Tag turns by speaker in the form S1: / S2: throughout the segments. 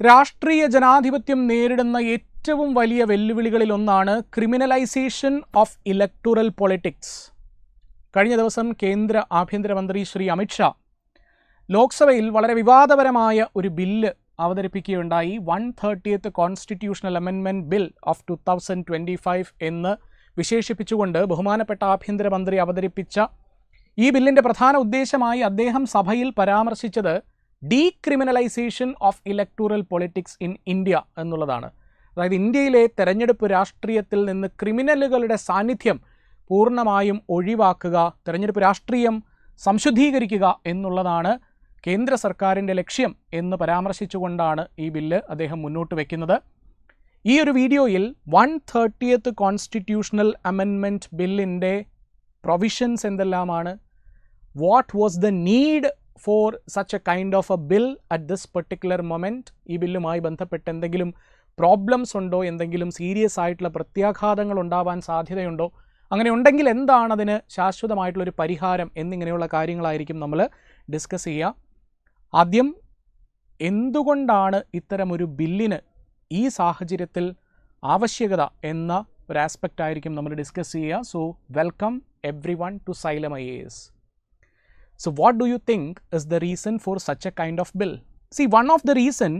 S1: രാഷ്ട്രീയ ജനാധിപത്യം നേരിടുന്ന ഏറ്റവും വലിയ വെല്ലുവിളികളിലൊന്നാണ് ക്രിമിനലൈസേഷൻ ഓഫ് ഇലക്ടോറൽ പൊളിറ്റിക്സ്. കഴിഞ്ഞ ദിവസം കേന്ദ്ര ആഭ്യന്തരമന്ത്രി ശ്രീ അമിത്ഷാ ലോക്സഭയിൽ വളരെ വിവാദപരമായ ഒരു ബില്ല് അവതരിപ്പിക്കുകയുണ്ടായി. 130th constitutional amendment bill of 2025 എന്ന് വിശേഷിപ്പിച്ചുകൊണ്ട് ബഹുമാനപ്പെട്ട ആഭ്യന്തരമന്ത്രി അവതരിപ്പിച്ച ഈ ബില്ലിൻ്റെ പ്രധാന ഉദ്ദേശമായി അദ്ദേഹം സഭയിൽ പരാമർശിച്ചത് decriminalisation of electoral politics in India എന്നുള്ളതാണ്. അതായത് ഇന്ത്യയിലെ തെരഞ്ഞെടുപ്പ് രാഷ്ട്രീയത്തിൽ നിന്ന് ക്രിമിനലുകളുടെ സാന്നിധ്യം പൂർണ്ണമായും ഒഴിവാക്കുക, തെരഞ്ഞെടുപ്പ് രാഷ്ട്രീയം സംശുദ്ധീകരിക്കുക എന്നുള്ളതാണ് കേന്ദ്ര സർക്കാരിൻ്റെ ലക്ഷ്യം എന്ന് പരാമർശിച്ചുകൊണ്ടാണ് ഈ ബില്ല് അദ്ദേഹം മുന്നോട്ട് വയ്ക്കുന്നത്. ഈ ഒരു വീഡിയോയിൽ 130th കോൺസ്റ്റിറ്റ്യൂഷണൽ അമെൻമെൻറ്റ് ബില്ലിൻ്റെ പ്രൊവിഷൻസ് എന്തെല്ലാമാണ്, what was the need for such A kind of A bill at this particular moment, ഈ ബില്ലുമായി ബന്ധപ്പെട്ട് എന്തെങ്കിലും പ്രോബ്ലംസ് ഉണ്ടോ, എന്തെങ്കിലും സീരിയസ് ആയിട്ടുള്ള പ്രത്യാഘാതങ്ങൾ ഉണ്ടാവാൻ സാധ്യതയുണ്ടോ, അങ്ങനെ ഉണ്ടെങ്കിൽ എന്താണ് അതിന് ശാശ്വതമായിട്ടുള്ളൊരു പരിഹാരം എന്നിങ്ങനെയുള്ള കാര്യങ്ങളായിരിക്കും നമ്മൾ ഡിസ്കസ് ചെയ്യുക. ആദ്യം എന്തുകൊണ്ടാണ് ഇത്തരമൊരു ബില്ലിന് ഈ സാഹചര്യത്തിൽ ആവശ്യകത എന്ന ഒരു ആസ്പെക്റ്റ് ആയിരിക്കും നമ്മൾ ഡിസ്കസ് ചെയ്യുക. So welcome every one two xylem IAS. So what do you think is the reason for such a kind of bill? See, one of the reason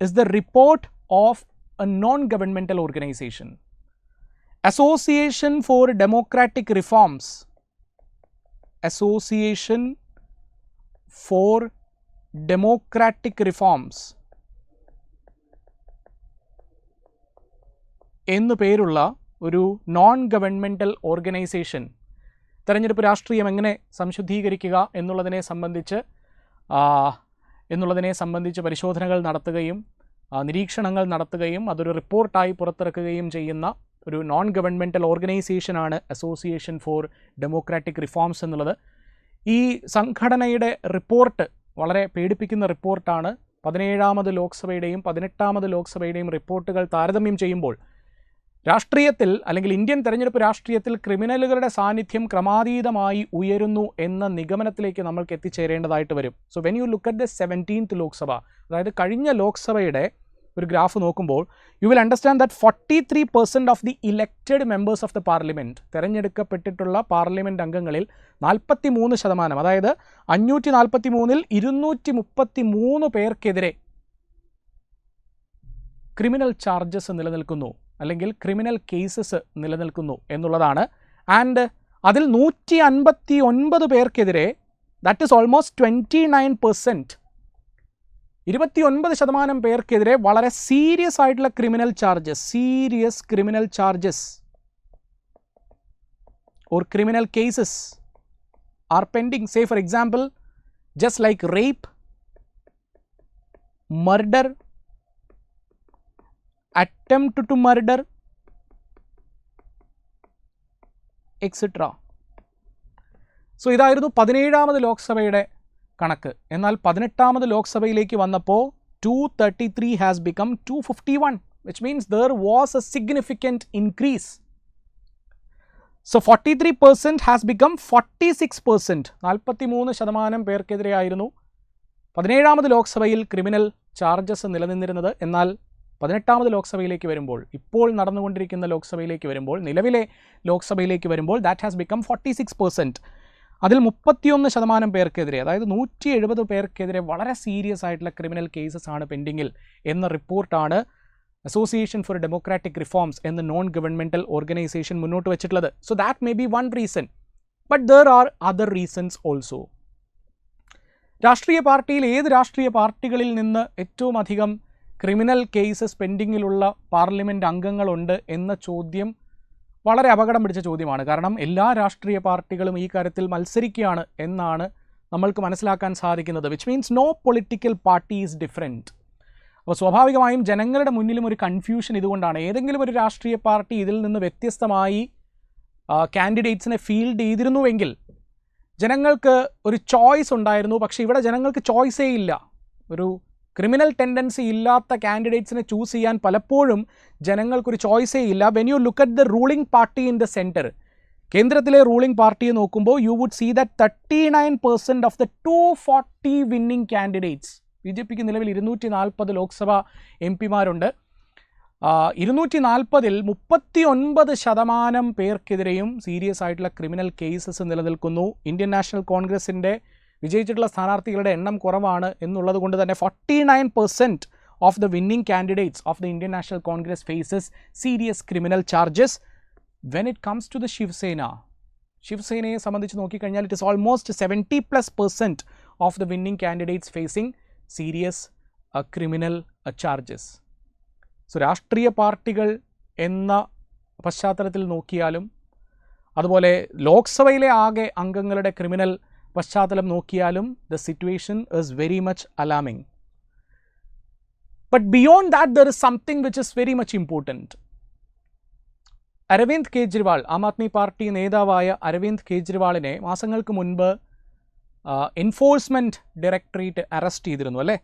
S1: is the report of a non-governmental organization, Association for Democratic Reforms, Association for Democratic Reforms എന്നു പേരുള്ള ഒരു non governmental organisation തെരഞ്ഞെടുപ്പ് രാഷ്ട്രീയം എങ്ങനെ സംശുദ്ധീകരിക്കുക എന്നുള്ളതിനെ സംബന്ധിച്ച് പരിശോധനകൾ നടത്തുകയും നിരീക്ഷണങ്ങൾ നടത്തുകയും അതൊരു റിപ്പോർട്ടായി പുറത്തിറക്കുകയും ചെയ്യുന്ന ഒരു നോൺ ഗവൺമെൻറ്റൽ ഓർഗനൈസേഷനാണ് അസോസിയേഷൻ ഫോർ ഡെമോക്രാറ്റിക് റിഫോംസ് എന്നുള്ളത്. ഈ സംഘടനയുടെ റിപ്പോർട്ട് വളരെ പേടിപ്പിക്കുന്ന റിപ്പോർട്ടാണ്. 17ാമത് ലോക്സഭയുടെയും 18ാമത് ലോക്സഭയുടെയും റിപ്പോർട്ടുകൾ താരതമ്യം ചെയ്യുമ്പോൾ രാഷ്ട്രീയത്തിൽ അല്ലെങ്കിൽ ഇന്ത്യൻ തെരഞ്ഞെടുപ്പ് രാഷ്ട്രീയത്തിൽ ക്രിമിനലുകളുടെ സാന്നിധ്യം ക്രമാതീതമായി ഉയരുന്നു എന്ന നിഗമനത്തിലേക്ക് നമ്മൾക്ക് എത്തിച്ചേരേണ്ടതായിട്ട് വരും. So when you look at the 17th Lok Sabha, അതായത് കഴിഞ്ഞ ലോക്സഭയുടെ ഒരു ഗ്രാഫ് നോക്കുമ്പോൾ you will understand that 43% of the elected members of the parliament, തെരഞ്ഞെടുക്കപ്പെട്ടിട്ടുള്ള പാർലമെൻറ്റ് അംഗങ്ങളിൽ 43%, അതായത് 543-ൽ 233 പേർക്കെതിരെ ക്രിമിനൽ ചാർജസ് നിലനിൽക്കുന്നു അല്ലെങ്കിൽ ക്രിമിനൽ കേസസ് നിലനിൽക്കുന്നു എന്നുള്ളതാണ്. ആൻഡ് അതിൽ 159 പേർക്കെതിരെ, ദാറ്റ് ഈസ് ഓൾമോസ്റ്റ് 29%, 29% പേർക്കെതിരെ വളരെ സീരിയസ് ആയിട്ടുള്ള serious criminal charges or criminal cases R pending. Say for example, just like rape, murder, attempt to murder, etc. So ഇതായിരുന്നു 17ാമത് ലോക്സഭയുടെ കണക്ക്. എന്നാൽ 18ാമത് ലോക്സഭയിലേക്ക് വന്നപ്പോൾ 233 has become 251, which means there was A significant increase. So 43% has become 46%, 43% പേർക്കെതിരെയായിരുന്നു 17ാമത് ലോക്സഭയിൽ criminal charges നിലനിന്നിരുന്നത്. എന്നാൽ 18ാമത് ലോക്സഭയിലേക്ക് വരുമ്പോൾ, ഇപ്പോൾ നടന്നുകൊണ്ടിരിക്കുന്ന ലോക്സഭയിലേക്ക് വരുമ്പോൾ, നിലവിലെ ലോക്സഭയിലേക്ക് വരുമ്പോൾ ദാറ്റ് ഹാസ് ബിക്കം 46%. അതിൽ 31% പേർക്കെതിരെ, അതായത് 170 പേർക്കെതിരെ വളരെ സീരിയസ് ആയിട്ടുള്ള ക്രിമിനൽ കേസസ് ആണ് പെൻഡിങ്ങിൽ എന്ന റിപ്പോർട്ടാണ് അസോസിയേഷൻ ഫോർ ഡെമോക്രാറ്റിക് റിഫോംസ് എന്ന നോൺ ഗവൺമെൻറ്റൽ ഓർഗനൈസേഷൻ മുന്നോട്ട് വെച്ചിട്ടുള്ളത്. So that may be one reason, but there are other reasons also. ഏത് രാഷ്ട്രീയ പാർട്ടികളിൽ നിന്ന് ഏറ്റവും അധികം ക്രിമിനൽ കേസസ് പെൻഡിങ്ങിലുള്ള പാർലമെൻറ്റ് അംഗങ്ങളുണ്ട് എന്ന ചോദ്യം വളരെ അപകടം പിടിച്ച ചോദ്യമാണ്. കാരണം എല്ലാ രാഷ്ട്രീയ പാർട്ടികളും ഈ കാര്യത്തിൽ മത്സരിക്കുകയാണ് എന്നാണ് നമ്മൾക്ക് മനസ്സിലാക്കാൻ സാധിക്കുന്നത്. Which means no political party is different. അപ്പോൾ സ്വാഭാവികമായും ജനങ്ങളുടെ മുന്നിലും ഒരു കൺഫ്യൂഷൻ ഇതുകൊണ്ടാണ്. ഏതെങ്കിലും ഒരു രാഷ്ട്രീയ പാർട്ടി ഇതിൽ നിന്ന് വ്യത്യസ്തമായി കാൻഡിഡേറ്റ്സിനെ ഫീൽഡ് ചെയ്തിരുന്നുവെങ്കിൽ ജനങ്ങൾക്ക് ഒരു ചോയ്സ് ഉണ്ടായിരുന്നു. പക്ഷേ ഇവിടെ ജനങ്ങൾക്ക് ചോയ്സേ ഇല്ല. ഒരു ക്രിമിനൽ ടെൻഡൻസി ഇല്ലാത്ത കാൻഡിഡേറ്റ്സിനെ ചൂസ് ചെയ്യാൻ പലപ്പോഴും ജനങ്ങൾക്കൊരു ചോയ്സേ ഇല്ല. When you look at the ruling party in the centre, കേന്ദ്രത്തിലെ റൂളിംഗ് പാർട്ടിയെ നോക്കുമ്പോൾ you would see that 39% of the 240 winning candidates BJPക്ക് നിലവിൽ 240 ലോക്സഭാ MP-മാരുണ്ട്. 240-ൽ 39% പേർക്കെതിരെയും സീരിയസ് ആയിട്ടുള്ള ക്രിമിനൽ കേസസ് നിലനിൽക്കുന്നു. ഇന്ത്യൻ നാഷണൽ കോൺഗ്രസിൻ്റെ വിജയിച്ചിട്ടുള്ള സ്ഥാനാർത്ഥികളുടെ എണ്ണം കുറവാണ് എന്നുള്ളത് കൊണ്ട് തന്നെ 49% of the winning candidates of the Indian National Congress faces serious criminal charges. When it comes to the ശിവസേനയെ സംബന്ധിച്ച് നോക്കിക്കഴിഞ്ഞാൽ it is almost 70+% of the winning candidates facing serious criminal charges. So രാഷ്ട്രീയ പാർട്ടികൾ എന്ന പശ്ചാത്തലത്തിൽ നോക്കിയാലും അതുപോലെ ലോക്സഭയിലെ ആകെ അംഗങ്ങളുടെ ക്രിമിനൽ പശ്ചാത്തലം നോക്കിയാലും the situation is very much alarming. But beyond that, there is something which is very much important. Arvind Kejriwal, Aam Aadmi party നേതാവായ അരവിന്ദ് കെജ്രിവാളിനെ മാസങ്ങൾക്ക് മുൻപ് എൻഫോഴ്സ്മെൻറ്റ് ഡയറക്ടറേറ്റ് അറസ്റ്റ് ചെയ്തിരുന്നു അല്ലേ?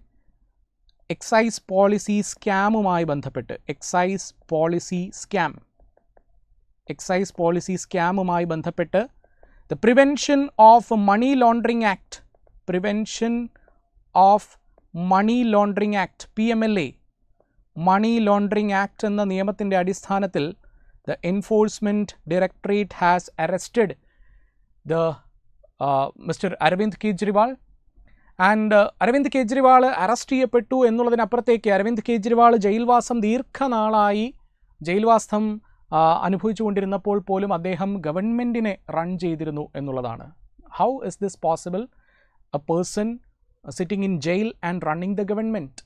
S1: എക്സൈസ് പോളിസി സ്കാമുമായി ബന്ധപ്പെട്ട് എക്സൈസ് പോളിസി സ്കാമുമായി ബന്ധപ്പെട്ട് the prevention of money laundering act PMLA money laundering act എന്ന നിയമത്തിൻ്റെ അടിസ്ഥാനത്തിൽ the enforcement directorate has arrested mister Arvind Kejriwal. And Arvind Kejriwal arrest ചെയ്യപ്പെട്ടു എന്നുള്ളതിനപ്പുറത്തേക്ക് അരവിന്ദ് കെജ്രിവാൾ ദീർഘനാളായി ജയിൽവാസം അനുഭവിച്ചു കൊണ്ടിരുന്നപ്പോൾ പോലും അദ്ദേഹം ഗവൺമെൻറ്റിനെ റൺ ചെയ്തിരുന്നു എന്നുള്ളതാണ്. How is this possible? A person sitting in jail and running the government.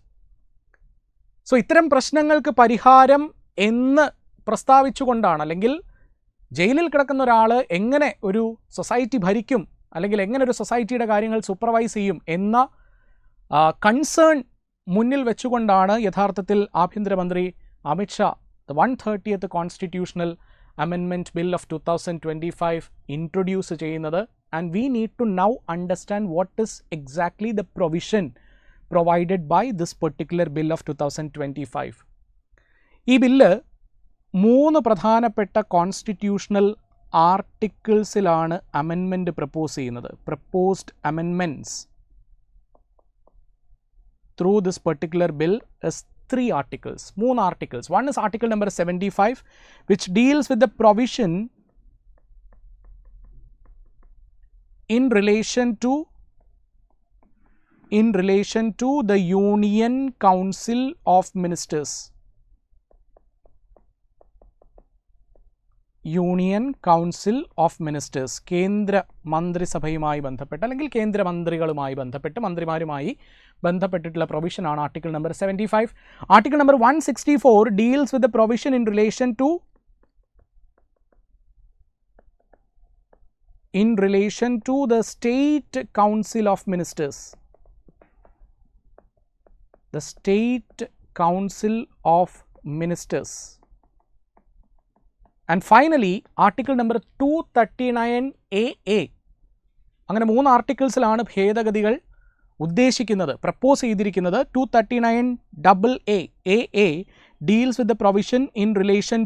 S1: So ഇത്തരം പ്രശ്നങ്ങൾക്ക് പരിഹാരം എന്ന് പ്രസ്താവിച്ചുകൊണ്ടാണ്, അല്ലെങ്കിൽ ജയിലിൽ കിടക്കുന്ന ഒരാൾ എങ്ങനെ ഒരു സൊസൈറ്റി ഭരിക്കും, അല്ലെങ്കിൽ എങ്ങനെ ഒരു സൊസൈറ്റിയുടെ കാര്യങ്ങൾ സൂപ്പർവൈസ് ചെയ്യും എന്ന കൺസേൺ മുന്നിൽ വെച്ചുകൊണ്ടാണ് യഥാർത്ഥത്തിൽ ആഭ്യന്തരമന്ത്രി Amit Shah the 130th constitutional amendment bill of 2025 introduce ചെയ്യുന്നത്. And we need to now understand what is exactly the provision provided by this particular bill of 2025. ഈ ബില്ല് 3 പ്രധാനപ്പെട്ട കോൺസ്റ്റിറ്റ്യൂഷണൽ ആർട്ടിക്കിൾസിലാണ് അമെൻമെൻറ്റ് പ്രപ്പോസ് ചെയ്യുന്നത്. Proposed amendments through this particular bill is 3 articles. One is article number 75, which deals with the provision in relation to the Union Council of Ministers. കേന്ദ്ര മന്ത്രിസഭയുമായി ബന്ധപ്പെട്ട് അല്ലെങ്കിൽ കേന്ദ്രമന്ത്രികളുമായി ബന്ധപ്പെട്ട് മന്ത്രിമാരുമായി ബന്ധപ്പെട്ടിട്ടുള്ള പ്രൊവിഷനാണ് article number 75. Article number 164 deals with the provision in relation to the State Council of Ministers. The State Council of Ministers. And finally, article number 239AA. അങ്ങനെ 3 ആർട്ടിക്കിൾസിലാണ് ഭേദഗതികൾ ഉദ്ദേശിക്കുന്നത്, പ്രപ്പോസ് ചെയ്തിരിക്കുന്നത്. 239AA deals with the provision in relation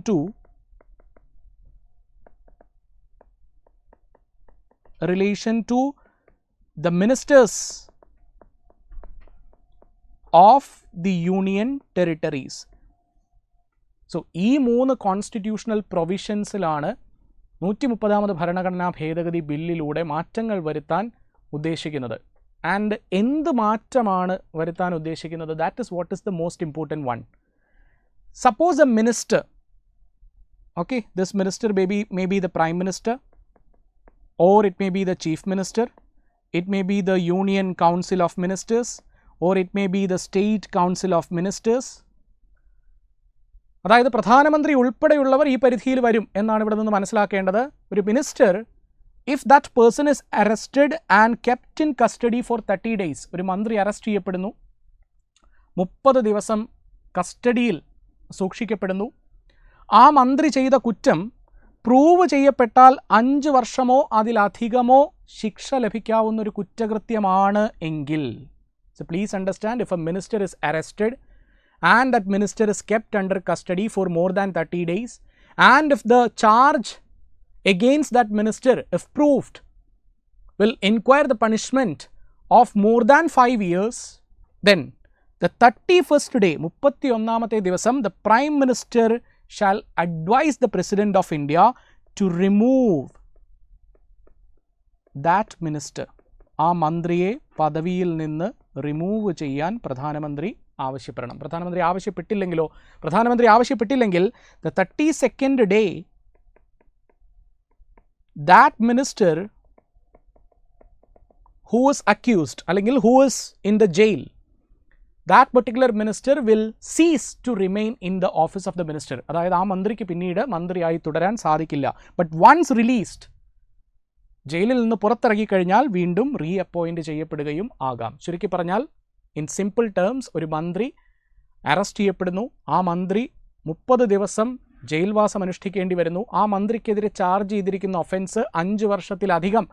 S1: to the ministers of the union territories. So ഈ 3 constitutional പ്രൊവിഷൻസിലാണ് 130ാമത് ഭരണഘടനാ ഭേദഗതി ബില്ലിലൂടെ മാറ്റങ്ങൾ വരുത്താൻ ഉദ്ദേശിക്കുന്നത്. ആൻഡ് എന്ത് മാറ്റമാണ് വരുത്താൻ ഉദ്ദേശിക്കുന്നത്? That is what is the most important one. Suppose A minister, okay, this minister may be the prime minister, or it may be the chief minister, it may be the union council of ministers, or it may be the state council of ministers. അതായത് പ്രധാനമന്ത്രി ഉൾപ്പെടെയുള്ളവർ ഈ പരിധിയിൽ വരും എന്നാണ് ഇവിടെ നിന്ന് മനസ്സിലാക്കേണ്ടത്. ഒരു minister, if that person is arrested and kept in custody for 30 days, ഒരു മന്ത്രി അറസ്റ്റ് ചെയ്യപ്പെടുന്നു, 30 ദിവസം കസ്റ്റഡിയിൽ സൂക്ഷിക്കപ്പെടുന്നു. ആ മന്ത്രി ചെയ്ത കുറ്റം പ്രൂവ് ചെയ്യപ്പെട്ടാൽ 5 വർഷമോ അതിലധികമോ ശിക്ഷ ലഭിക്കാവുന്ന ഒരു കുറ്റകൃത്യമാണ് എങ്കിൽ, so please understand, if A minister is arrested and that minister is kept under custody for more than 30 days, and if the charge against that minister, if proved, will inquire the punishment of more than 5 years, then the 31st day, 31ാമത്തെ ദിവസം, the Prime Minister shall advise the President of India to remove that minister. ആ മന്ത്രിയെ പദവിയിൽ നിന്ന് remove ചെയ്യാൻ പ്രധാനമന്ത്രി ആവശ്യപ്പെടണം. പ്രധാനമന്ത്രി ആവശ്യപ്പെട്ടില്ലെങ്കിൽ the 32nd day, that minister who is accused അല്ലെങ്കിൽ who is in the jail, that particular minister will cease to remain in the office of the minister. അതായത് ആ മന്ത്രിക്ക് പിന്നീട് മന്ത്രിയായി തുടരാൻ സാധിക്കില്ല. ബട്ട് വൺസ് റിലീസ്ഡ്, ജയിലിൽ നിന്ന് പുറത്തിറങ്ങിക്കഴിഞ്ഞാൽ വീണ്ടും റീ അപ്പോയിൻറ്റ് ചെയ്യപ്പെടുകയും ആകാം. ചുരുക്കി പറഞ്ഞാൽ, ഇൻ സിമ്പിൾ ടേംസ്, ഒരു മന്ത്രി അറസ്റ്റ് ചെയ്യപ്പെടുന്നു, ആ മന്ത്രി 30 ദിവസം ജയിൽവാസം അനുഷ്ഠിക്കേണ്ടി വരുന്നു, ആ മന്ത്രിക്കെതിരെ ചാർജ് ചെയ്തിരിക്കുന്ന ഒഫൻസ് 5 വർഷത്തിലധികം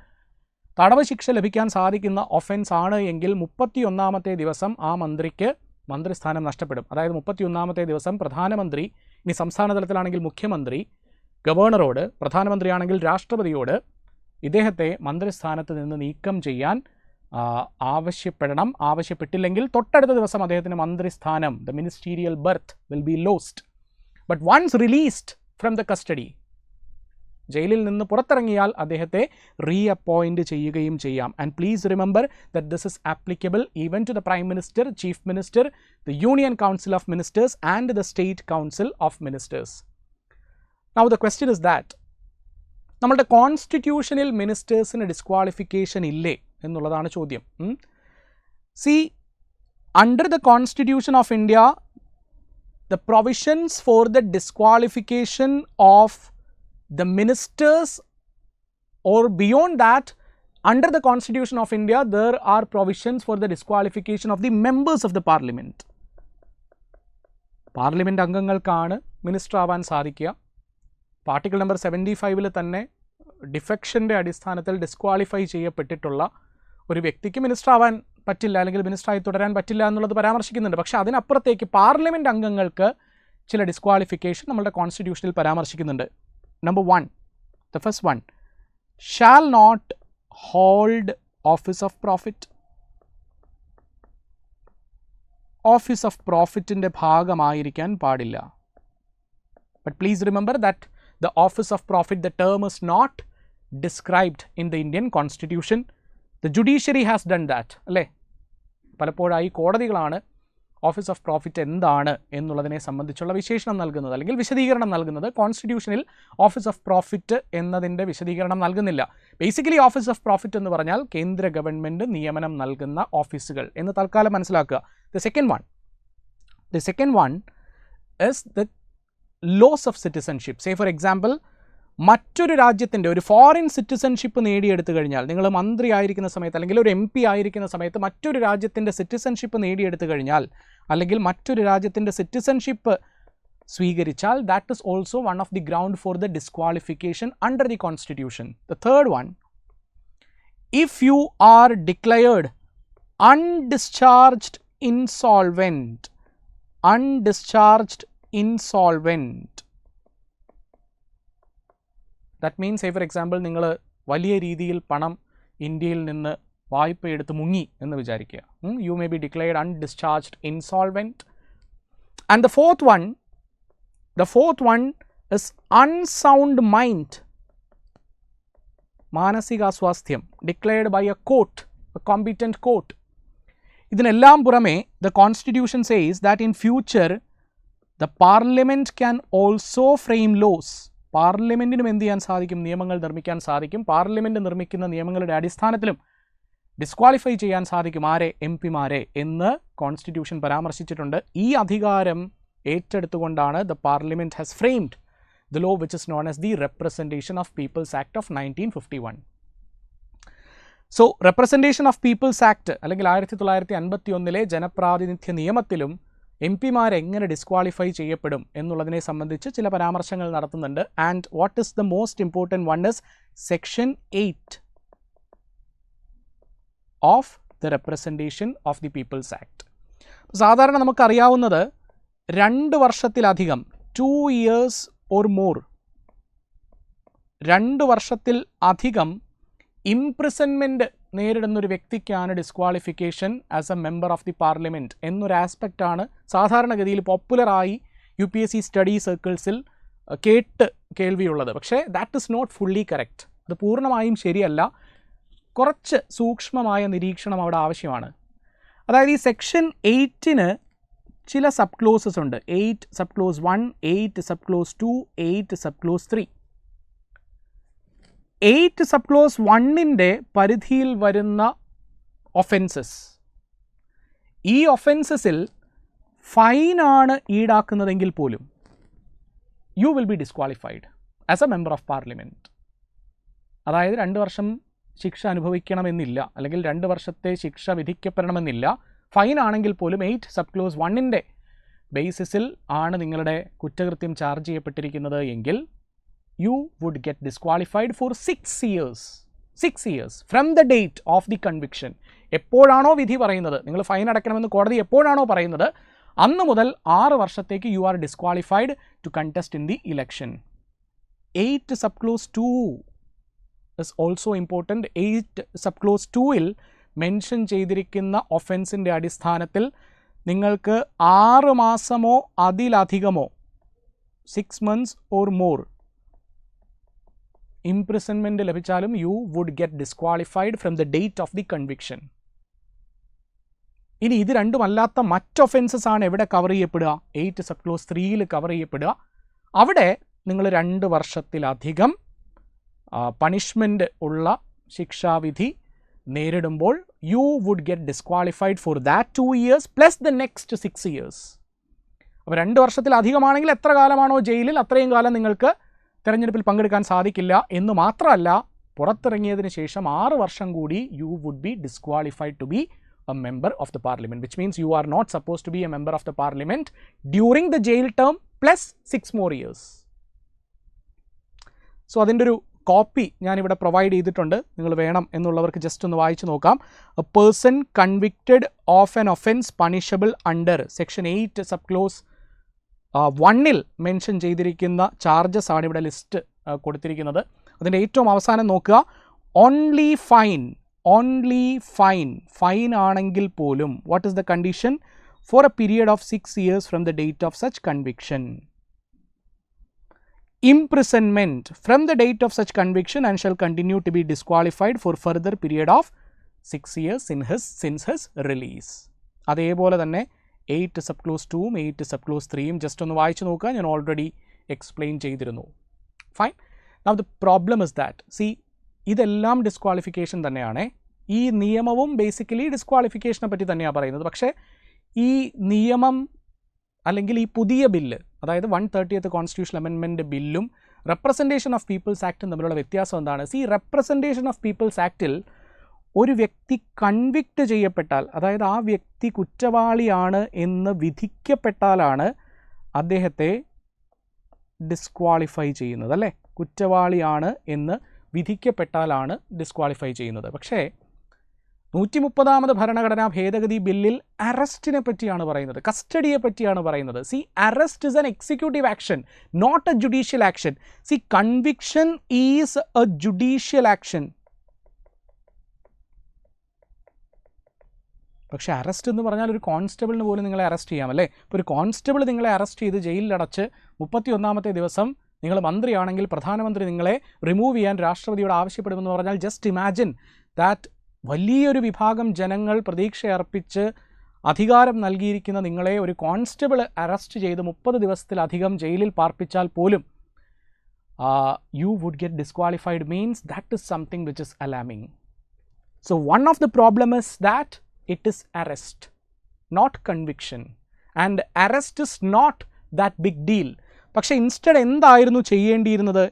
S1: തടവ് ശിക്ഷ ലഭിക്കാൻ സാധിക്കുന്ന ഒഫൻസ് ആണ് എങ്കിൽ 31ാമത്തെ ദിവസം ആ മന്ത്രിക്ക് മന്ത്രിസ്ഥാനം നഷ്ടപ്പെടും. അതായത് 31ാമത്തെ ദിവസം പ്രധാനമന്ത്രി, ഇനി സംസ്ഥാന തലത്തിലാണെങ്കിൽ മുഖ്യമന്ത്രി, ഗവർണറോട്, പ്രധാനമന്ത്രിയാണെങ്കിൽ രാഷ്ട്രപതിയോട് ഇദ്ദേഹത്തെ മന്ത്രിസ്ഥാനത്ത് നിന്ന് നീക്കം ചെയ്യാൻ ആവശ്യപ്പെടണം. ആവശ്യപ്പെട്ടില്ലെങ്കിൽ തൊട്ടടുത്ത ദിവസം അദ്ദേഹത്തിന് മന്ത്രിസ്ഥാനം, the ministerial berth, will be lost. But once released from the custody, ജയിലിൽ നിന്ന് പുറത്തിറങ്ങിയാൽ അദ്ദേഹത്തെ റീ അപ്പോയിൻറ്റ് ചെയ്യുകയും ചെയ്യാം. And please remember that this is applicable even to the prime minister, chief minister, the union council of ministers and the state council of ministers. Now the question is that, നമ്മളുടെ കോൺസ്റ്റിറ്റ്യൂഷനിൽ മിനിസ്റ്റേഴ്സിന് disqualification ഇല്ലേ എന്നുള്ളതാണ് ചോദ്യം. See, under the constitution of India, the provisions for the disqualification of the ministers, or beyond that, under the Constitution of India, there are provisions for the disqualification of the members of the parliament. Parliament അംഗങ്ങൾക്കാണ് minister ആവാൻ സാധിക്കുക. Article number 75 തന്നെ ഡിഫെക്ഷൻ്റെ അടിസ്ഥാനത്തിൽ disqualify ചെയ്യപ്പെട്ടിട്ടുള്ള ഒരു വ്യക്തിക്ക് minister ആവാൻ പറ്റില്ല, അല്ലെങ്കിൽ മിനിസ്റ്ററായി തുടരാൻ പറ്റില്ല എന്നുള്ളത് പരാമർശിക്കുന്നുണ്ട്. പക്ഷേ അതിനപ്പുറത്തേക്ക് പാർലമെൻറ്റ് അംഗങ്ങൾക്ക് ചില ഡിസ്ക്വാളിഫിക്കേഷൻ നമ്മളുടെ കോൺസ്റ്റിറ്റ്യൂഷനിൽ പരാമർശിക്കുന്നുണ്ട്. Number 1, the first one, shall not hold office of profit. Office of പ്രോഫിറ്റിൻ്റെ ഭാഗമായിരിക്കാൻ പാടില്ല. But please remember that the office of profit, the term is not described in the Indian constitution. The judiciary has done that, അല്ലേ? പലപ്പോഴായി കോടതികളാണ് office of profit എന്താണ് എന്നുള്ളതിനെ സംബന്ധിച്ചുള്ള വിശേഷണം നൽകുന്നത്, അല്ലെങ്കിൽ വിശദീകരണം നൽകുന്നത്. കോൺസ്റ്റിറ്റ്യൂഷനിൽ ഓഫീസ് ഓഫ് പ്രോഫിറ്റ് എന്നതിൻ്റെ വിശദീകരണം നൽകുന്നില്ല. ബേസിക്കലി ഓഫീസ് ഓഫ് പ്രോഫിറ്റ് എന്ന് പറഞ്ഞാൽ കേന്ദ്ര ഗവൺമെൻറ് നിയമനം നൽകുന്ന ഓഫീസുകൾ എന്ന് തൽക്കാലം മനസ്സിലാക്കുക. The second one is the loss of citizenship. Say for example, മറ്റൊരു രാജ്യത്തിൻ്റെ ഒരു ഫോറിൻ സിറ്റിസൺഷിപ്പ് നേടിയെടുത്തു കഴിഞ്ഞാൽ, നിങ്ങൾ മന്ത്രി ആയിരിക്കുന്ന സമയത്ത് അല്ലെങ്കിൽ ഒരു MP ആയിരിക്കുന്ന സമയത്ത് മറ്റൊരു രാജ്യത്തിൻ്റെ സിറ്റിസൺഷിപ്പ് നേടിയെടുത്തു കഴിഞ്ഞാൽ, അല്ലെങ്കിൽ മറ്റൊരു രാജ്യത്തിൻ്റെ സിറ്റിസൺഷിപ്പ് സ്വീകരിച്ചാൽ, that is also one of the ground for the disqualification under the constitution. The third one, if you are declared undischarged insolvent. That means, say for example, നിങ്ങൾ വലിയ രീതിയിൽ പണം ഇന്ത്യയിൽ നിന്ന് വായ്പയെടുത്ത് മുങ്ങി എന്ന് വിചാരിക്കുക. You may be declared undischarged insolvent. And the fourth one is unsound mind. മാനസികാസ്വാസ്ഥ്യം, declared by a court, a competent court. ഇതിനെല്ലാം പുറമെ the constitution says that in future the parliament can also frame laws. പാർലമെൻറ്റിനും എന്ത് ചെയ്യാൻ സാധിക്കും? നിയമങ്ങൾ നിർമ്മിക്കാൻ സാധിക്കും. പാർലമെൻറ്റ് നിർമ്മിക്കുന്ന നിയമങ്ങളുടെ അടിസ്ഥാനത്തിലും ഡിസ്ക്വാളിഫൈ ചെയ്യാൻ സാധിക്കും. ആരെ? MP-മാരെ എന്ന് കോൺസ്റ്റിറ്റ്യൂഷൻ പരാമർശിച്ചിട്ടുണ്ട്. ഈ അധികാരം ഏറ്റെടുത്തുകൊണ്ടാണ് the parliament has framed the law which is known as the representation of people's act of 1951. So representation of people's act അല്ലെങ്കിൽ 1951 ജനപ്രാതിനിധ്യ നിയമത്തിലും MP-മാരെങ്ങനെ ഡിസ്ക്വാളിഫൈ ചെയ്യപ്പെടും എന്നുള്ളതിനെ സംബന്ധിച്ച് ചില പരാമർശങ്ങൾ നടത്തുന്നുണ്ട്. And what is the most important one is section 8 of the representation of the people's act. സാധാരണ നമുക്കറിയാവുന്നത് 2 വർഷത്തിലധികം, 2 years or more, 2 വർഷത്തിൽ അധികം ഇംപ്രിസൺമെൻറ്റ് നേരിടുന്നൊരു വ്യക്തിക്കാണ് disqualification as a member of the parliament എന്നൊരു ആസ്പെക്റ്റാണ് സാധാരണഗതിയിൽ പോപ്പുലറായി UPSC സ്റ്റഡി സർക്കിൾസിൽ കേൾവിയുള്ളത്. പക്ഷേ that is not fully correct. അത് പൂർണ്ണമായും ശരിയല്ല. കുറച്ച് സൂക്ഷ്മമായ നിരീക്ഷണം അവിടെ ആവശ്യമാണ്. അതായത് ഈ സെക്ഷൻ 8-ന് ചില സബ് ക്ലോസസ് ഉണ്ട്. 8 sub clause 1, 8 sub clause 2, 8 sub clause 3. 8 sub clause 1-ൻ്റെ പരിധിയിൽ വരുന്ന ഒഫൻസസ്, ഈ ഒഫൻസസിൽ ഫൈനാണ് ഈടാക്കുന്നതെങ്കിൽ പോലും you will be disqualified as a member of parliament. അതായത് 2 വർഷം ശിക്ഷ അനുഭവിക്കണമെന്നില്ല, അല്ലെങ്കിൽ 2 വർഷത്തെ ശിക്ഷ വിധിക്കപ്പെടണമെന്നില്ല. ഫൈൻ ആണെങ്കിൽ പോലും 8 സബ് ക്ലോസ് 1-ൻ്റെ ബേസിസിൽ ആണ് നിങ്ങളുടെ കുറ്റകൃത്യം ചാർജ് ചെയ്യപ്പെട്ടിരിക്കുന്നത് എങ്കിൽ you would get disqualified for 6 years. 6 years from the date of the conviction. എപ്പോഴാണോ വിധി പറയുന്നത്, നിങ്ങൾ ഫൈൻ അടയ്ക്കണമെന്ന് കോടതി എപ്പോഴാണോ പറയുന്നത്, അന്ന് മുതൽ 6 വർഷത്തേക്ക് you are disqualified to contest in the election. 8 sub clause 2 is also important. 8 sub clause 2-ൽ മെൻഷൻ ചെയ്തിരിക്കുന്ന ഒഫൻസിൻ്റെ അടിസ്ഥാനത്തിൽ നിങ്ങൾക്ക് 6 മാസമോ അതിലധികമോ 6 months or more ഇംപ്രിസൺമെൻറ്റ് ലഭിച്ചാലും you would get disqualified from the date of the conviction. ഇനി ഇത് രണ്ടുമല്ലാത്ത മറ്റ് ഒഫൻസസ് ആണ് എവിടെ കവർ ചെയ്യപ്പെടുക? 8 സബ് ക്ലോസ് 3-ൽ കവർ ചെയ്യപ്പെടുക. അവിടെ നിങ്ങൾ 2 വർഷത്തിലധികം പണിഷ്മെൻറ്റ് ഉള്ള ശിക്ഷാവിധി നേരിടുമ്പോൾ you would get disqualified for that 2 years plus the next 6 years. അപ്പോൾ 2 വർഷത്തിലധികമാണെങ്കിൽ എത്ര കാലമാണോ ജയിലിൽ, അത്രയും കാലം നിങ്ങൾക്ക് തെരഞ്ഞെടുപ്പിൽ പങ്കെടുക്കാൻ സാധിക്കില്ല. എന്ന് മാത്രമല്ല, പുറത്തിറങ്ങിയതിന് ശേഷം 6 വർഷം കൂടി you would be disqualified to be a member of the parliament, which means you are not suppose to be a member of the parliament during the jail term plus 6 more years. So അതിൻ്റെ ഒരു copy ഞാനിവിടെ provide ചെയ്തിട്ടുണ്ട്. നിങ്ങൾ വേണം എന്നുള്ളവർക്ക് just ഒന്ന് വായിച്ചു നോക്കാം. A person convicted of an offence punishable under section 8 sub clause 1-ൽ മെൻഷൻ ചെയ്തിരിക്കുന്ന ചാർജസ് ആണ് ഇവിടെ ലിസ്റ്റ് കൊടുത്തിരിക്കുന്നത്. അതിൻ്റെ ഏറ്റവും അവസാനം നോക്കുക, ഓൺലി ഫൈൻ ആണെങ്കിൽ പോലും what is the condition? For a period of 6 years from the date of such conviction. imprisonment from the date of such conviction and shall continue to be disqualified for further period of 6 years since his release. അതേപോലെ തന്നെ 8 sub clause 2-ഉം 8 sub clause 3-യും just ഒന്ന് വായിച്ചു നോക്കുക. ഞാൻ already explain ചെയ്തിരുന്നു. Fine. Now the problem is that ഇതെല്ലാം ഡിസ്ക്വാളിഫിക്കേഷൻ തന്നെയാണ്. ഈ നിയമവും ബേസിക്കലി ഡിസ്ക്വാളിഫിക്കേഷനെ പറ്റി തന്നെയാണ് പറയുന്നത്. പക്ഷേ ഈ നിയമം അല്ലെങ്കിൽ ഈ പുതിയ ബില്ല്, അതായത് 130th കോൺസ്റ്റിറ്റ്യൂഷൻ അമെൻമെൻറ്റ് ബില്ലും റെപ്രസെൻറ്റേഷൻ ഓഫ് പീപ്പിൾസ് ആക്റ്റും തമ്മിലുള്ള വ്യത്യാസം എന്താണ്? റെപ്രസെൻറ്റേഷൻ ഓഫ് പീപ്പിൾസ് ആക്റ്റിൽ ഒരു വ്യക്തി കൺവിക്റ്റ് ചെയ്യപ്പെട്ടാൽ, അതായത് ആ വ്യക്തി കുറ്റവാളിയാണ് എന്ന് വിധിക്കപ്പെട്ടാലാണ് അദ്ദേഹത്തെ ഡിസ്ക്വാളിഫൈ ചെയ്യുന്നത്, അല്ലേ? കുറ്റവാളിയാണ് എന്ന് വിധിക്കപ്പെട്ടാലാണ് ഡിസ്ക്വാളിഫൈ ചെയ്യുന്നത്. പക്ഷേ 130th ഭരണഘടനാ ഭേദഗതി ബില്ലിൽ അറസ്റ്റിനെ പറ്റിയാണ് പറയുന്നത്, കസ്റ്റഡിയെ പറ്റിയാണ് പറയുന്നത്. Arrest is an executive action, not a judicial action. Conviction is a judicial action. പക്ഷേ അറസ്റ്റ് എന്ന് പറഞ്ഞാൽ ഒരു കോൺസ്റ്റബിളിന് പോലും നിങ്ങളെ അറസ്റ്റ് ചെയ്യാം, അല്ലേ? ഇപ്പോൾ ഒരു കോൺസ്റ്റബിൾ നിങ്ങളെ അറസ്റ്റ് ചെയ്ത് ജയിലിലടച്ച് 31ാമത്തെ ദിവസം നിങ്ങൾ മന്ത്രിയാണെങ്കിൽ പ്രധാനമന്ത്രി നിങ്ങളെ റിമൂവ് ചെയ്യാൻ രാഷ്ട്രപതിയോട് ആവശ്യപ്പെടുമെന്ന് പറഞ്ഞാൽ ജസ്റ്റ് ഇമാജിൻ ദാറ്റ് വലിയൊരു വിഭാഗം ജനങ്ങൾ പ്രതീക്ഷയർപ്പിച്ച് അധികാരം നൽകിയിരിക്കുന്ന നിങ്ങളെ ഒരു കോൺസ്റ്റബിൾ അറസ്റ്റ് ചെയ്ത് 30 ദിവസത്തിലധികം ജയിലിൽ പാർപ്പിച്ചാൽ പോലും you would get disqualified means that is something which is alarming. So one of the problem is that it is arrest, not conviction, and arrest is not that big deal. പക്ഷേ instead എന്തായിരുന്നു ചെയ്യേണ്ടിയിരുന്നത്?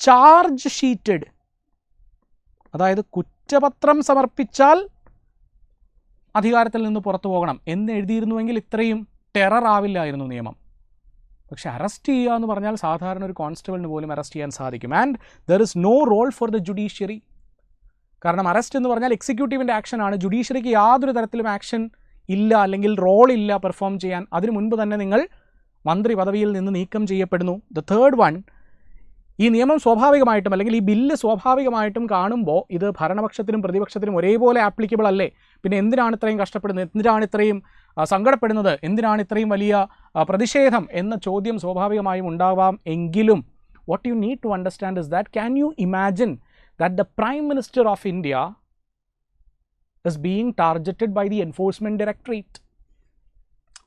S1: Charge sheathed, അതായത് കുറ്റപത്രം സമർപ്പിച്ചാൽ അധികാരത്തിൽ നിന്ന് പുറത്തു പോകണം എന്ന് എഴുതിയിരുന്നുവെങ്കിൽ ഇത്രയും ടെറർ ആവില്ലായിരുന്നു നിയമം. പക്ഷെ അറസ്റ്റ് ചെയ്യുക എന്ന് പറഞ്ഞാൽ സാധാരണ ഒരു കോൺസ്റ്റബിളിന് പോലും അറസ്റ്റ് ചെയ്യാൻ സാധിക്കും. And there is no role for the judiciary. കാരണം അറസ്റ്റ് എന്ന് പറഞ്ഞാൽ എക്സിക്യൂട്ടീവിൻ്റെ ആക്ഷനാണ്. ജുഡീഷ്യറിക്ക് യാതൊരു തരത്തിലും ആക്ഷൻ ഇല്ല, അല്ലെങ്കിൽ റോൾ ഇല്ല പെർഫോം ചെയ്യാൻ. അതിനു മുൻപ് തന്നെ നിങ്ങൾ മന്ത്രി പദവിയിൽ നിന്ന് നീക്കം ചെയ്യപ്പെടുന്നു. ദ തേർഡ് വൺ, ഈ നിയമം സ്വാഭാവികമായിട്ടും അല്ലെങ്കിൽ ഈ ബില്ല് സ്വാഭാവികമായിട്ടും കാണുമ്പോൾ ഇത് ഭരണപക്ഷത്തിനും പ്രതിപക്ഷത്തിനും ഒരേപോലെ ആപ്ലിക്കബിൾ അല്ലേ? പിന്നെ എന്തിനാണ് ഇത്രയും കഷ്ടപ്പെടുന്നത്, എന്തിനാണ് ഇത്രയും സങ്കടപ്പെടുന്നത്, എന്തിനാണ് ഇത്രയും വലിയ പ്രതിഷേധം എന്ന ചോദ്യം സ്വാഭാവികമായും ഉണ്ടാവാം. എങ്കിലും what you need to understand is that, can you imagine that the Prime Minister of India is being targeted by the Enforcement Directorate?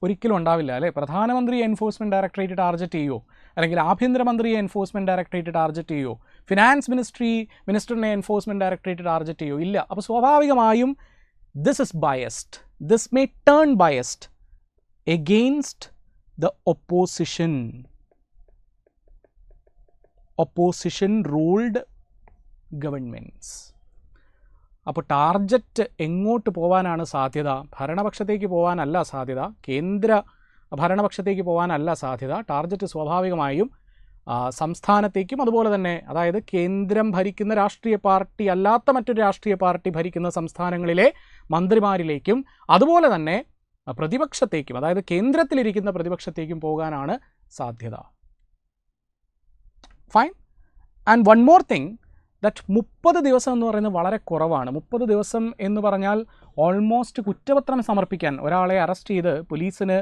S1: ഒരിക്കലും ഉണ്ടാവില്ല അല്ലേ? പ്രധാനമന്ത്രിയെ എൻഫോഴ്സ്മെൻറ്റ് ഡയറക്ടറേറ്റ് ടാർഗറ്റ് ചെയ്യുമോ? അല്ലെങ്കിൽ ആഭ്യന്തരമന്ത്രിയെ എൻഫോഴ്സ്മെൻറ്റ് ഡയറക്ടറേറ്റ് ടാർഗറ്റ് ചെയ്യുമോ? ഫിനാൻസ് മിനിസ്റ്ററിനെ എൻഫോഴ്സ്മെൻറ്റ് ഡയറക്ടറേറ്റ് ടാർഗറ്റ് ചെയ്യുമോ? ഇല്ല. അപ്പോൾ സ്വാഭാവികമായും this is biased, this may turn biased against the opposition ruled governments. അപ്പോൾ ടാർജറ്റ് എങ്ങോട്ട് പോകാനാണ് സാധ്യത? ഭരണപക്ഷത്തേക്ക് പോകാനല്ല സാധ്യത, കേന്ദ്ര ഭരണപക്ഷത്തേക്ക് പോകാനല്ല സാധ്യത. ടാർജറ്റ് സ്വാഭാവികമായും സംസ്ഥാനത്തേക്കും അതുപോലെ തന്നെ, അതായത് കേന്ദ്രം ഭരിക്കുന്ന രാഷ്ട്രീയ പാർട്ടി അല്ലാത്ത മറ്റൊരു രാഷ്ട്രീയ പാർട്ടി ഭരിക്കുന്ന സംസ്ഥാനങ്ങളിലെ മന്ത്രിമാരിലേക്കും അതുപോലെ തന്നെ പ്രതിപക്ഷത്തേക്കും, അതായത് കേന്ദ്രത്തിലിരിക്കുന്ന പ്രതിപക്ഷത്തേക്കും പോകാനാണ് സാധ്യത. Fine. And one more thing, that 30 ദിവസം എന്ന് പറയുന്നത് വളരെ കുറവാണ്. 30 ദിവസം എന്ന് പറഞ്ഞാൽ ഓൾമോസ്റ്റ് കുറ്റപത്രം സമർപ്പിക്കാൻ, ഒരാളെ അറസ്റ്റ് ചെയ്ത് പോലീസിന്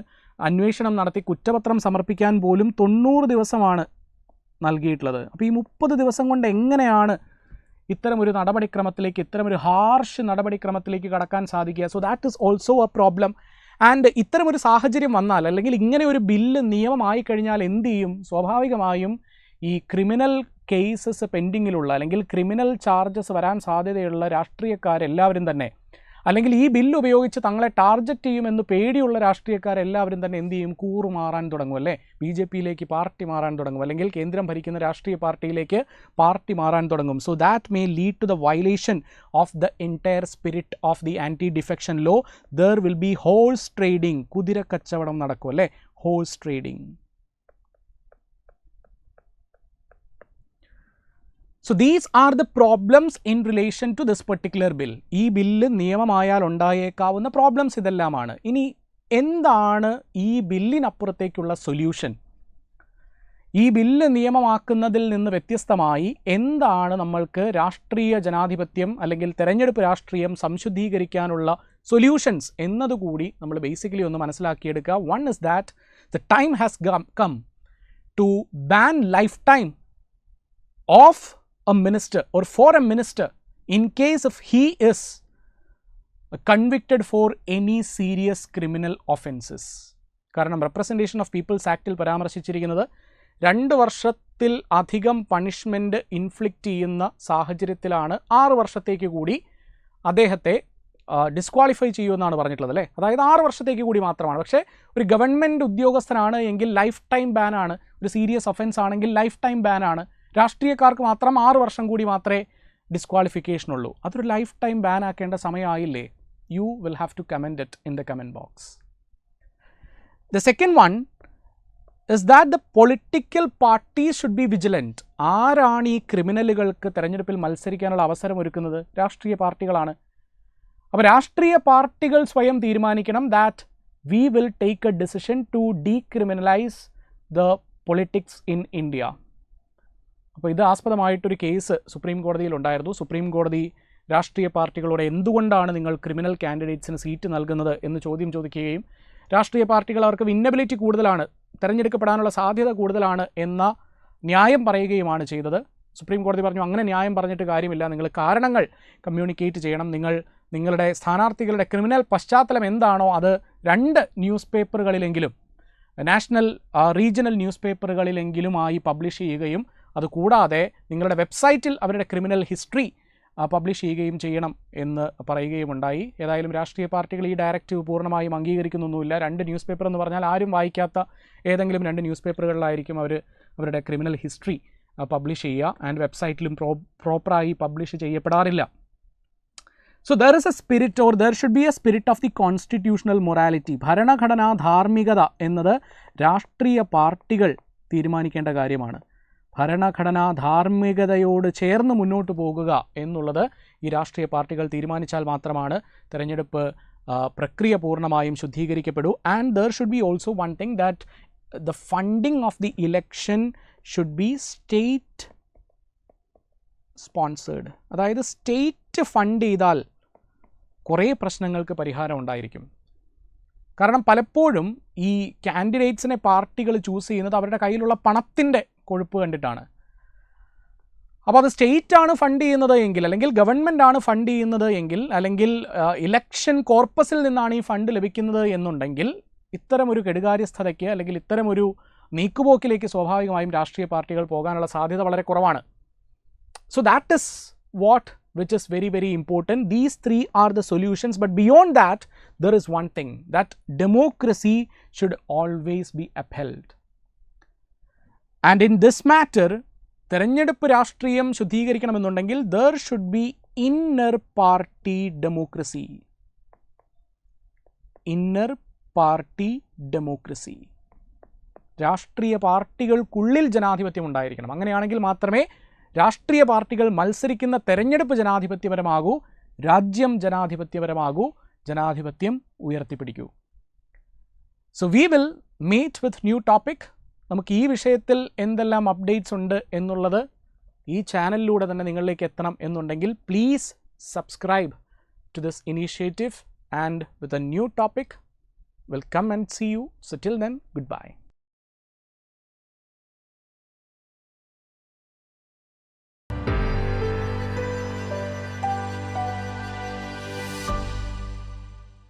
S1: അന്വേഷണം നടത്തി കുറ്റപത്രം സമർപ്പിക്കാൻ പോലും 90 ദിവസമാണ് നൽകിയിട്ടുള്ളത്. അപ്പോൾ ഈ 30 ദിവസം കൊണ്ട് എങ്ങനെയാണ് ഇത്തരമൊരു നടപടിക്രമത്തിലേക്ക്, ഇത്തരമൊരു ഹാർഷ് നടപടിക്രമത്തിലേക്ക് കടക്കാൻ സാധിക്കുക? So that is also A problem. And ഇത്തരമൊരു സാഹചര്യം വന്നാൽ, അല്ലെങ്കിൽ ഇങ്ങനെ ഒരു ബില്ല് നിയമമായി കഴിഞ്ഞാൽ എന്ത് ചെയ്യും? സ്വാഭാവികമായും ഈ ക്രിമിനൽ കേസസ് പെൻഡിങ്ങിലുള്ള അല്ലെങ്കിൽ ക്രിമിനൽ ചാർജസ് വരാൻ സാധ്യതയുള്ള രാഷ്ട്രീയക്കാരെല്ലാവരും തന്നെ, അല്ലെങ്കിൽ ഈ ബില്ല് ഉപയോഗിച്ച് തങ്ങളെ ടാർഗറ്റ് ചെയ്യുമെന്ന് പേടിയുള്ള രാഷ്ട്രീയക്കാരെല്ലാവരും തന്നെ എന്ത് ചെയ്യും? കൂറുമാറാൻ തുടങ്ങും അല്ലേ? BJPയിലേക്ക് പാർട്ടി മാറാൻ തുടങ്ങും, അല്ലെങ്കിൽ കേന്ദ്രം ഭരിക്കുന്ന രാഷ്ട്രീയ പാർട്ടിയിലേക്ക് പാർട്ടി മാറാൻ തുടങ്ങും. So that may lead to the violation of the entire spirit of the anti defection law. There will be horse trading, കുതിര കച്ചവടം നടക്കും അല്ലേ? Horse trading. So these are the problems in relation to this particular bill. ഈ bill നിയമമായാൽ ഉണ്ടായേക്കാവുന്ന problems ഇതെല്ലാമാണ്. ഇനി എന്താണ് ഈ ബില്ലിനപ്പുറത്തേക്കുള്ള സൊല്യൂഷൻ? ഈ ബില്ല് നിയമമാക്കുന്നതിൽ നിന്ന് വ്യത്യസ്തമായി എന്താണ് നമ്മൾക്ക് രാഷ്ട്രീയ ജനാധിപത്യം അല്ലെങ്കിൽ തെരഞ്ഞെടുപ്പ് രാഷ്ട്രീയം സംശുദ്ധീകരിക്കാനുള്ള സൊല്യൂഷൻസ് എന്നതുകൂടി നമ്മൾ ബേസിക്കലി ഒന്ന് മനസ്സിലാക്കിയെടുക്കുക. One is that the time has come to ban lifetime of a minister or for a minister in case if he is convicted for any serious criminal offenses. കാരണം representation of people's ആക്റ്റിൽ പരാമർശിച്ചിരിക്കുന്നത് 2 വർഷത്തിൽ അധികം punishment inflict ചെയ്യുന്ന സാഹചര്യത്തിലാണ് 6 വർഷത്തേക്ക് കൂടി അദ്ദേഹത്തെ disqualify ചെയ്യുമെന്നാണ് പറഞ്ഞിട്ടുള്ളത് അല്ലേ? അതായത് 6 വർഷത്തേക്ക് കൂടി മാത്രമാണ്. പക്ഷേ ഒരു ഗവൺമെൻറ് ഉദ്യോഗസ്ഥനാണ് എങ്കിൽ ലൈഫ് ടൈം ബാനാണ്. ഒരു സീരിയസ് ഒഫൻസ് ആണെങ്കിൽ ലൈഫ് ടൈം ബാനാണ്. രാഷ്ട്രീയക്കാർക്ക് മാത്രം 6 വർഷം കൂടി മാത്രമേ ഡിസ്ക്വാളിഫിക്കേഷൻ ഉള്ളൂ. അതൊരു ലൈഫ് ടൈം ബാൻ ആക്കേണ്ട സമയമായില്ലേ? You will have to comment it in the comment box. The second one is that the political parties should be vigilant. ആരാണ് ഈ ക്രിമിനലുകൾക്ക് തെരഞ്ഞെടുപ്പിൽ മത്സരിക്കാനുള്ള അവസരം ഒരുക്കുന്നത്? രാഷ്ട്രീയ പാർട്ടികളാണ്. അപ്പോൾ രാഷ്ട്രീയ പാർട്ടികൾ സ്വയം തീരുമാനിക്കണം that we will take a decision to decriminalise the politics in India. അപ്പോൾ ഇത് ആസ്പദമായിട്ടൊരു കേസ് സുപ്രീം കോടതിയിലുണ്ടായിരുന്നു. സുപ്രീം കോടതി രാഷ്ട്രീയ പാർട്ടികളോട് എന്തുകൊണ്ടാണ് നിങ്ങൾ ക്രിമിനൽ കാൻഡിഡേറ്റ്സിന് സീറ്റ് നൽകുന്നത് എന്ന് ചോദ്യം ചോദിക്കുകയും രാഷ്ട്രീയ പാർട്ടികൾ അവർക്ക് വിന്നബിലിറ്റി കൂടുതലാണ്, തിരഞ്ഞെടുക്കപ്പെടാനുള്ള സാധ്യത കൂടുതലാണ് എന്ന ന്യായം പറയുകയുമാണ് ചെയ്തത്. സുപ്രീം കോടതി പറഞ്ഞു അങ്ങനെ ന്യായം പറഞ്ഞിട്ട് കാര്യമില്ല, നിങ്ങൾ കാരണങ്ങൾ കമ്മ്യൂണിക്കേറ്റ് ചെയ്യണം. നിങ്ങളുടെ സ്ഥാനാർത്ഥികളുടെ ക്രിമിനൽ പശ്ചാത്തലം എന്താണോ അത് 2 ന്യൂസ് പേപ്പറുകളിലെങ്കിലും, നാഷണൽ റീജിയണൽ ന്യൂസ് പേപ്പറുകളിലെങ്കിലുമായി പബ്ലിഷ് ചെയ്യുകയും അതുകൂടാതെ നിങ്ങളുടെ വെബ്സൈറ്റിൽ അവരുടെ ക്രിമിനൽ ഹിസ്റ്ററി പബ്ലിഷ് ചെയ്യുകയും ചെയ്യണം എന്ന് പറയുകയുമുണ്ടായി. ഏതായാലും രാഷ്ട്രീയ പാർട്ടികൾ ഈ ഡയറക്റ്റീവ് പൂർണ്ണമായും അംഗീകരിക്കുന്നൊന്നുമില്ല. 2 ന്യൂസ് പേപ്പർ എന്ന് പറഞ്ഞാൽ ആരും വായിക്കാത്ത ഏതെങ്കിലും 2 ന്യൂസ് പേപ്പറുകളിലായിരിക്കും അവരുടെ ക്രിമിനൽ ഹിസ്റ്ററി പബ്ലിഷ് ചെയ്യുക. ആൻഡ് വെബ്സൈറ്റിലും പ്രോപ്പറായി പബ്ലിഷ് ചെയ്യപ്പെടാറില്ല. So there is a spirit or there should be a spirit of the constitutional morality. ഭരണഘടനാ ധാർമ്മികത എന്നത് രാഷ്ട്രീയ പാർട്ടികൾ തീരുമാനിക്കേണ്ട കാര്യമാണ്. ഭരണഘടനാ ധാർമ്മികതയോട് ചേർന്ന് മുന്നോട്ട് പോകുക എന്നുള്ളത് ഈ രാഷ്ട്രീയ പാർട്ടികൾ തീരുമാനിച്ചാൽ മാത്രമാണ് തെരഞ്ഞെടുപ്പ് പ്രക്രിയ പൂർണ്ണമായും ശുദ്ധീകരിക്കപ്പെടൂ. And there should be also one thing that the funding of the election should be state sponsored, അതായത് സ്റ്റേറ്റ് ഫണ്ട് ചെയ്താൽ കുറേ പ്രശ്നങ്ങൾക്ക് പരിഹാരം ഉണ്ടായിരിക്കും. കാരണം പലപ്പോഴും ഈ കാൻഡിഡേറ്റ്സിനെ പാർട്ടികൾ ചൂസ് ചെയ്യുന്നത് അവരുടെ കയ്യിലുള്ള പണത്തിൻ്റെ കൊഴുപ്പ് കണ്ടിട്ടാണ്. അപ്പോൾ അത് സ്റ്റേറ്റാണ് ഫണ്ട് ചെയ്യുന്നത് എങ്കിൽ, അല്ലെങ്കിൽ ഗവൺമെൻറ്റാണ് ഫണ്ട് ചെയ്യുന്നത് എങ്കിൽ, അല്ലെങ്കിൽ ഇലക്ഷൻ കോർപ്പസിൽ നിന്നാണ് ഈ ഫണ്ട് ലഭിക്കുന്നത് എന്നുണ്ടെങ്കിൽ ഇത്തരമൊരു കെടുകാര്യസ്ഥതയ്ക്ക് അല്ലെങ്കിൽ ഇത്തരമൊരു നീക്കുപോക്കിലേക്ക് സ്വാഭാവികമായും രാഷ്ട്രീയ പാർട്ടികൾ പോകാനുള്ള സാധ്യത വളരെ കുറവാണ്. So that is what which is very, very important. These three are the solutions, but beyond that, there is one thing, that democracy should always be upheld. And in this matter, തെരഞ്ഞെടുപ്പ് രാഷ്ട്രീയം ശുദ്ധീകരിക്കണമെന്നുണ്ടെങ്കിൽ there should be inner party democracy. Inner party democracy. രാഷ്ട്രീയ പാർട്ടികൾക്കുള്ളിൽ ജനാധിപത്യം ഉണ്ടായിരിക്കണം. അങ്ങനെയാണെങ്കിൽ മാത്രമേ രാഷ്ട്രീയ പാർട്ടികൾ മത്സരിക്കുന്ന തെരഞ്ഞെടുപ്പ് ജനാധിപത്യപരമാകൂ, രാജ്യം ജനാധിപത്യപരമാകൂ, ജനാധിപത്യം ഉയർത്തിപ്പിടിക്കൂ. So we will meet with new topic. നമുക്ക് ഈ വിഷയത്തിൽ എന്തെല്ലാം അപ്ഡേറ്റ്സ് ഉണ്ട് എന്നുള്ളത് ഈ ചാനലിലൂടെ തന്നെ നിങ്ങളിലേക്ക് എത്തണം എന്നുണ്ടെങ്കിൽ please subscribe to this initiative, and with a new topic will come and see you. So till then, good by.